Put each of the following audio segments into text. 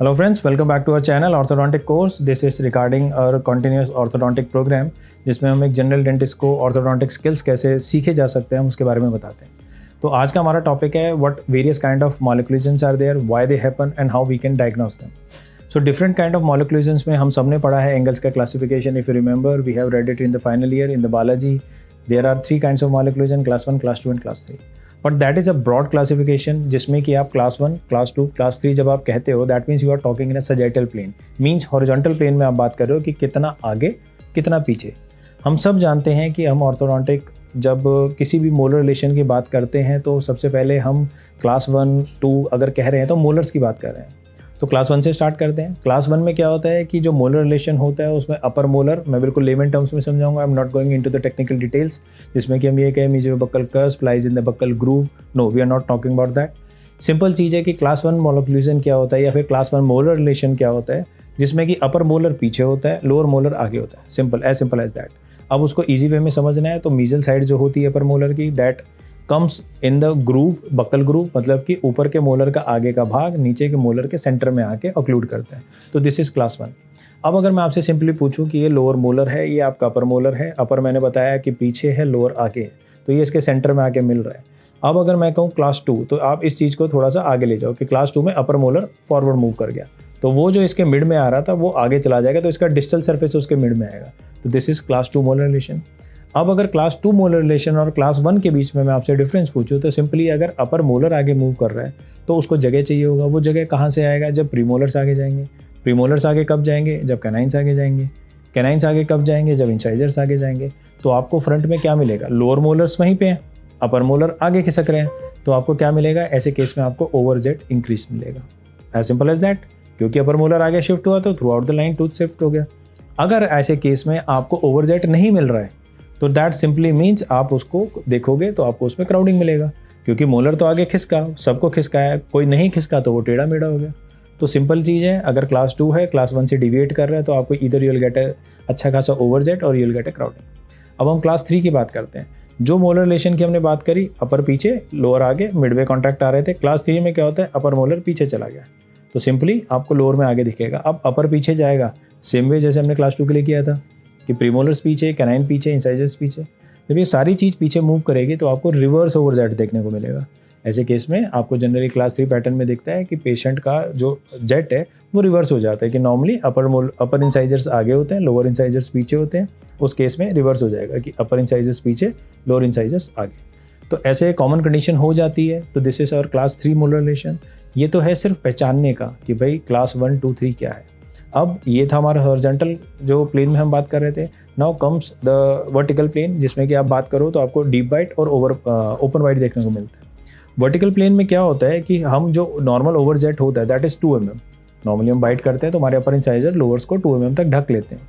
Hello friends, welcome back to our channel Orthodontic Course. This is regarding our continuous orthodontic program जिसमें हम एक general dentist को orthodontic skills कैसे सीखे जा सकते हैं हम उसके बारे में बताते हैं। तो आज का हमारा टॉपिक है what various kind of malocclusions are there, why they happen and how we can diagnose them. So different kind of malocclusions में हम सबने पढ़ा है एंगल्स का classification. If you remember we have read it in the final year in the Balaji. There are 3 kinds of malocclusion, class 1, class 2 and class 3। But that is a broad classification जिसमें कि आप class 1, class 2, class 3 जब आप कहते हो that means you are talking in a sagittal plane, means horizontal plane में आप बात कर रहे हो कि कितना आगे कितना पीछे। हम सब जानते हैं कि हम ऑर्थोडोंटिक जब किसी भी मोलर रिलेशन की बात करते हैं तो सबसे पहले हम क्लास 1, 2 अगर कह रहे हैं तो मोलर्स की बात कर रहे हैं। तो क्लास 1 से स्टार्ट करते हैं। क्लास 1 में क्या होता है कि जो मोलर रिलेशन होता है उसमें अपर मोलर, मैं बिल्कुल लेमन टर्म्स में समझाऊंगा, I am not going into the technical details जिसमें कि हम ये कहें मीजो बक्कल कर्स lies in the buccal groove. No, we are not talking about that. Simple चीज़ है कि क्लास 1 मॉलिक्यूलेशन क्या होता है या फिर क्लास 1 मोलर रिलेशन क्या होता है, जिसमें कि अपर मोलर पीछे होता है, लोअर मोलर आगे होता है। Simple as that. अब उसको ईजी वे में समझना है तो मीजल साइड जो होती है अपर मोलर की, that comes in the groove, buccal groove, मतलब कि ऊपर के मोलर का आगे का भाग नीचे के मोलर के सेंटर में आके ऑक्लूड करता है। तो दिस इज क्लास 1। अब अगर मैं आपसे सिंपली पूछूं कि ये लोअर मोलर है, ये आपका अपर मोलर है, अपर मैंने बताया कि पीछे है, लोअर आगे है, तो ये इसके सेंटर में आके मिल रहा है। अब अगर मैं कहूँ क्लास 2, तो आप इस चीज़ को थोड़ा सा आगे ले जाओ कि क्लास 2 में अपर मोलर फॉरवर्ड मूव कर गया, तो वो जो इसके मिड में आ रहा था वो आगे चला जाएगा, तो इसका डिस्टल सर्फेस उसके मिड में आएगा। तो this is class 2 molar relation. अब अगर क्लास 2 मोलर रिलेशन और क्लास 1 के बीच में मैं आपसे डिफरेंस पूछूं तो सिंपली अगर अपर मोलर आगे मूव कर रहा है तो उसको जगह चाहिए होगा। वो जगह कहाँ से आएगा? जब प्रीमोलर्स आगे जाएंगे। प्रीमोलर्स आगे कब जाएंगे? जब कैनाइंस आगे जाएंगे। कैनाइंस आगे कब जाएंगे? जब इंसाइजर्स आगे जाएंगे। तो आपको फ्रंट में क्या मिलेगा? लोअर मोलर्स वहीं पे हैं, अपर मोलर आगे खिसक रहे हैं, तो आपको क्या मिलेगा? ऐसे केस में आपको ओवरजेट इंक्रीज मिलेगा। As simple as that. क्योंकि अपर मोलर आगे शिफ्ट हुआ तो throughout the line tooth shift हो गया। अगर ऐसे केस में आपको ओवरजेट नहीं मिल रहा है तो दैट सिंपली मीन्स आप उसको देखोगे तो आपको उसमें क्राउडिंग मिलेगा, क्योंकि मोलर तो आगे खिसका, सबको खिसकाया, कोई नहीं खिसका तो वो टेढ़ा मेढ़ा हो गया। तो सिंपल चीज़ है, अगर क्लास 2 है, क्लास 1 से डिविएट कर रहा है तो आपको इधर यूल गेट अच्छा खासा ओवरजेट और यूल गेट क्राउडिंग। अब हम क्लास 3 की बात करते हैं। जो मोलर रिलेशन की हमने बात करी, अपर पीछे, लोअर आगे, मिडवे कॉन्टैक्ट आ रहे थे। क्लास 3 में क्या होता है? अपर मोलर पीछे चला गया तो सिंपली आपको लोअर में आगे दिखेगा। अब अपर पीछे जाएगा सेम वे जैसे हमने क्लास 2 के लिए किया था कि प्रीमोलर्स पीछे, कैनाइन पीछे, इंसाइजर्स पीछे। जब ये सारी चीज़ पीछे मूव करेगी तो आपको रिवर्स ओवरजेट देखने को मिलेगा। ऐसे केस में आपको जनरली क्लास 3 पैटर्न में दिखता है कि पेशेंट का जो जेट है वो रिवर्स हो जाता है कि नॉर्मली अपर इंसाइजर्स आगे होते हैं, लोअर इंसाइजर्स पीछे होते हैं। उस केस में रिवर्स हो जाएगा कि अपर इंसाइजर्स पीछे, लोअर इंसाइजर्स आगे। तो ऐसे कॉमन कंडीशन हो जाती है। तो this is our class 3 molar relation. ये तो है सिर्फ पहचानने का कि भाई क्लास 1, 2, 3 क्या है। अब ये था हमारा हॉरिजॉन्टल जो प्लेन में हम बात कर रहे थे। Now comes the vertical plane जिसमें कि आप बात करो तो आपको डीप बाइट और ओपन वाइट देखने को मिलता है। वर्टिकल प्लेन में क्या होता है कि हम जो नॉर्मल ओवरजेट होता है दैट इज़ 2 mm। नॉर्मली हम बाइट करते हैं तो हमारे अपर इंसाइजर लोअर्स को 2 mm तक ढक लेते हैं,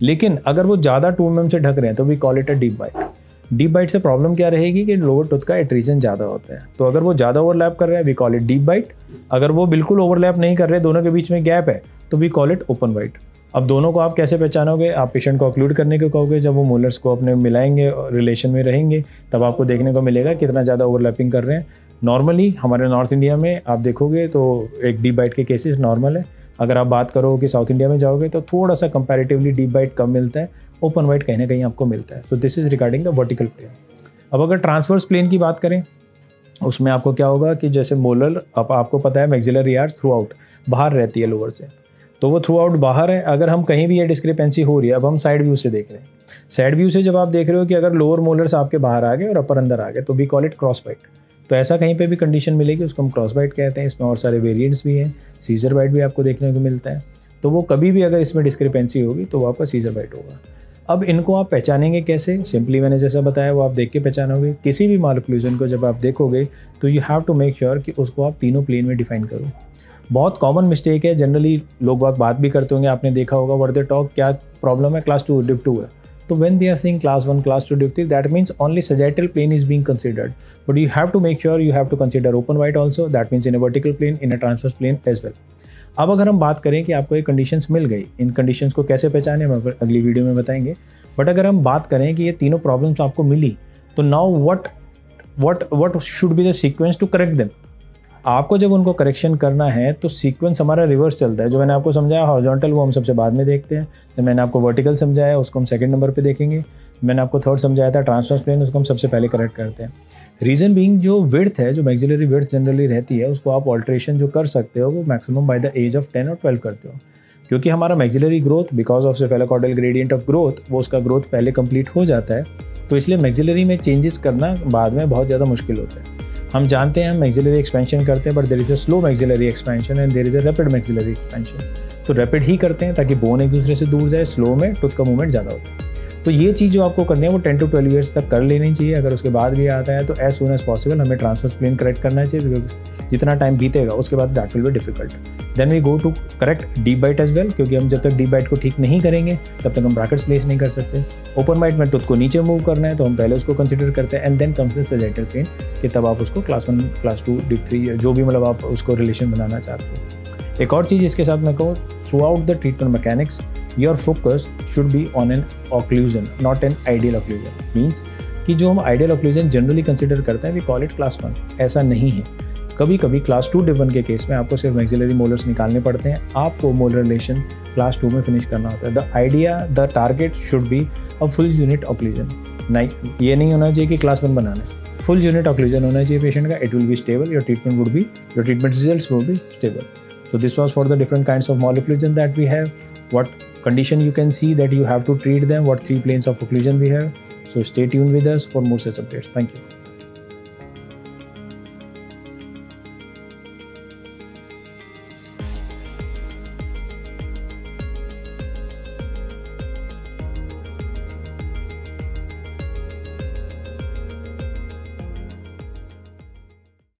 लेकिन अगर वो ज़्यादा 2 mm से ढक रहे हैं तो we call it a deep bite. Deep bite से प्रॉब्लम क्या रहेगी कि लोअर टूथ का एट्रीजन ज़्यादा होता है, तो अगर वो ज़्यादा ओवरलैप कर रहे हैं we call it deep bite. अगर वो बिल्कुल ओवरलैप नहीं कर रहे, दोनों के बीच में गैप है, तो we call it open bite. अब दोनों को आप कैसे पहचानोगे? आप पेशेंट को ऑक्लूड करने को कहोगे, जब वो मोलर्स को अपने मिलाएंगे, रिलेशन में रहेंगे, तब आपको देखने को मिलेगा कितना ज़्यादा ओवरलैपिंग कर रहे हैं। नॉर्मली हमारे नॉर्थ इंडिया में आप देखोगे तो एक डीप बाइट के केसेस नॉर्मल है। अगर आप बात करो कि साउथ इंडिया में जाओगे तो थोड़ा सा कंपैरेटिवली डीप बाइट कम मिलता है, ओपन वाइट कहीं ना कहीं आपको मिलता है। So this is regarding the vertical plane. अब अगर ट्रांसवर्स प्लेन की बात करें उसमें आपको क्या होगा कि जैसे मोलर, अब आपको पता है मैक्सिलरी आर्च थ्रू आउट बाहर रहती है लोअर से, तो वो थ्रू आउट बाहर है। अगर हम कहीं भी ये डिस्क्रिपेंसी हो रही है, अब हम साइड व्यू से देख रहे हैं। साइड व्यू से जब आप देख रहे हो कि अगर लोअर मोलर्स आपके बाहर आ गए और अपर अंदर आ गए तो we call it cross bite. तो ऐसा कहीं पे भी कंडीशन मिलेगी उसको हम क्रॉस बाइट कहते हैं। इसमें और सारे वेरिएंट्स भी हैं, सीजर बाइट भी आपको देखने को मिलता है। तो वो कभी भी अगर इसमें डिस्क्रिपेंसी होगी तो वो आपका सीजर बाइट होगा। अब इनको आप पहचानेंगे कैसे? सिंपली मैंने जैसा बताया वो आप देख के पहचानोगे। किसी भी मॉलिक्यूलेशन को जब आप देखोगे तो you have to make sure कि उसको आप तीनों प्लेन में डिफाइन करो। बहुत कॉमन मिस्टेक है, जनरली लोग बात भी करते होंगे, आपने देखा होगा व्हाट दे टॉक, क्या प्रॉब्लम है? क्लास 2 डिप 2 है। तो when they are saying class 1, class 2, dip 3, that means only sagittal plane is being considered, but you have to make sure you have to consider open white also, that means in a vertical plane, in a transverse plane as well. अब अगर हम बात करें कि आपको ये conditions मिल गई, इन conditions को कैसे पहचाने हम अगली वीडियो में बताएंगे। बट अगर हम बात करें कि ये तीनों प्रॉब्लम्स आपको मिली तो now what should be the sequence to correct them. आपको जब उनको करेक्शन करना है तो सीक्वेंस हमारा रिवर्स चलता है। जो मैंने आपको समझाया हॉरिजॉन्टल वो हम सबसे बाद में देखते हैं। जब मैंने आपको वर्टिकल समझाया उसको हम सेकंड नंबर पे देखेंगे। मैंने आपको थर्ड समझाया था ट्रांसवर्स प्लेन, उसको हम सबसे पहले करेक्ट करते हैं। रीज़न बीइंग जो विड्थ है, जो मैक्सिलरी विड्थ जनरली रहती है, उसको आप ऑल्ट्रेशन जो कर सकते हो वो maximum by the age of 10 और 12 करते हो। क्योंकि हमारा maxillary growth because of cephalocaudal gradient of growth वो उसका ग्रोथ पहले कंप्लीट हो जाता है, तो इसलिए मैक्सिलरी में चेंजेस करना बाद में बहुत ज़्यादा मुश्किल होता है। हम जानते हैं हम मैक्सिलरी एक्सपेंशन करते हैं, but there is a slow maxillary expansion and there is a rapid maxillary expansion. तो रैपिड ही करते हैं ताकि बोन एक दूसरे से दूर जाए, स्लो में टूथ का मूवमेंट ज़्यादा होता है। तो ये चीज़ जो आपको करनी है वो 10 to 12 ईयर्स तक कर लेनी चाहिए। अगर उसके बाद भी आता है तो एज सून एज पॉसिबल हमें ट्रांसवर्स प्लेन करेक्ट करना चाहिए, बिकॉज जितना टाइम बीतेगा उसके बाद that will be difficult. Then we go to correct deep bite as well, क्योंकि हम जब तक डीप बाइट को ठीक नहीं करेंगे तब तक हम ब्रैकेट्स प्लेस नहीं कर सकते। ओपन बाइट में टूथ को नीचे मूव करना है तो हम पहले उसको कंसिडर करते हैं and then comes the sagittal plane, कि तब आप उसको क्लास 1, क्लास 2, डीप 3 जो भी मतलब आप उसको रिलेशन बनाना चाहते हैं। एक और चीज़ इसके साथ मैं कहूँ, through out the treatment mechanics your focus should be on an occlusion not an ideal occlusion. Means कि जो हम आइडियल ऑक्लूजन जनरली कंसिडर करते हैं वी कॉल इट क्लास 1, ऐसा नहीं है। कभी कभी क्लास 2 डिप 1 के केस में आपको सिर्फ मैक्सिलरी मोलर्स निकालने पड़ते हैं, आपको मोलर रिलेशन क्लास 2 में फिनिश करना होता है। The idea, the target should be a full unit occlusion. नहीं, ये नहीं होना चाहिए कि क्लास 1 बनाना है, फुल यूनिट ऑक्लूजन होना चाहिए पेशेंट का। It will be stable, your treatment results will be stable. So this was for the different kinds of mole occlusion that we have, what condition you can see that you have to treat them, what 3 planes of occlusion we have. So stay tuned with us for more such updates. Thank you.